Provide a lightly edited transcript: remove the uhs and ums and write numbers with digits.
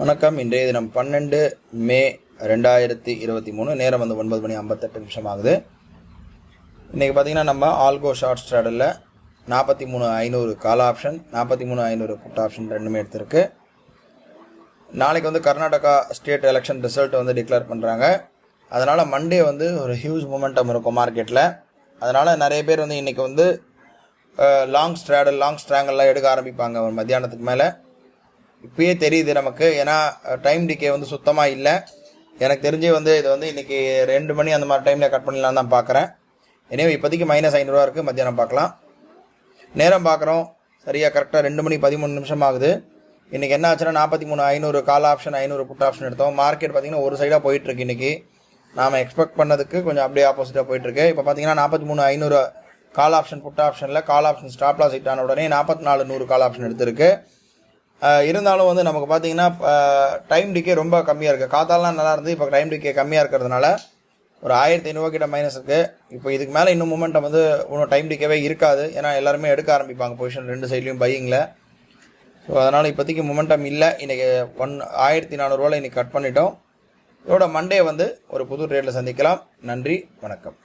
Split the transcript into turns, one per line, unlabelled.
வணக்கம். இன்றைய தினம் 12 மே 2023, நேரம் வந்து 9:58 ஆகுது. இன்றைக்கி பார்த்திங்கன்னா நம்ம ஆல்கோ ஷார்ட் ஸ்ட்ராடலில் 43,500 கால் ஆப்ஷன், 43,500 புட் ஆப்ஷன் ரெண்டுமே எடுத்திருக்கு. நாளைக்கு வந்து கர்நாடகா ஸ்டேட் எலெக்ஷன் ரிசல்ட் வந்து டிக்ளேர் பண்ணுறாங்க. அதனால் மண்டே வந்து ஒரு ஹியூஜ் மொமெண்டம் இருக்கும் மார்க்கெட்டில். அதனால் நிறைய பேர் வந்து இன்றைக்கி வந்து லாங் ஸ்ட்ராங்கல்லாம் எடுக்க ஆரம்பிப்பாங்க ஒரு மத்தியானத்துக்கு மேலே. இப்பயே தெரியுது நமக்கு, ஏன்னா டைம் டிகே வந்து சுத்தமாக இல்லை. எனக்கு தெரிஞ்சு வந்து இது வந்து இன்றைக்கி 2 மணி அந்த மாதிரி டைமில் கட் பண்ணலாம் தான் பார்க்குறேன். எனவே இப்போதைக்கு -500 இருக்குது. மத்தியானம் பார்க்கலாம். நேரம் பார்க்குறோம், சரியாக கரெக்டாக 2 மணி 13 ஆகுது. இன்றைக்கி என்ன ஆச்சுன்னா 43,500 கால் ஆப்ஷன், 500 புட் ஆப்ஷன் எடுத்தோம். மார்க்கெட் பார்த்திங்கன்னா ஒரு சைடாக போயிட்டுருக்கு. இன்றைக்கி நாம் எக்ஸ்பெக்ட் பண்ணதுக்கு கொஞ்சம் அப்படியே ஆப்போசிட்டாக போயிட்டுருக்கு. இப்போ பார்த்திங்கன்னா 43,500 கால் ஆப்ஷன் புட் ஆப்ஷனில் call option stop loss hit ஆன உடனே 44,100 கால் ஆப்ஷன் எடுத்திருக்கு. இருந்தாலும் வந்து நமக்கு பார்த்தீங்கன்னா டைம் டிகே ரொம்ப கம்மியாக இருக்குது. காத்தாலாம் நல்லா இருந்து இப்போ டைம் டிகே கம்மியாக இருக்கிறதுனால ஒரு 1,500 கிட்ட மைனஸ் இருக்குது. இப்போ இதுக்கு மேலே இன்னும் மூமெண்டம் வந்து இன்னும் டைம் டிகேவே இருக்காது. ஏன்னா எல்லாருமே எடுக்க ஆரம்பிப்பாங்க பொசிஷன் 2 சைட்லையும் பையிங்கில். ஸோ அதனால் இப்போதைக்கு மூமெண்டம் இல்லை. இன்றைக்கி 1,400 இன்றைக்கி கட் பண்ணிட்டோம். இதோட மண்டே வந்து ஒரு புது ட்ரேடில் சந்திக்கலாம். நன்றி, வணக்கம்.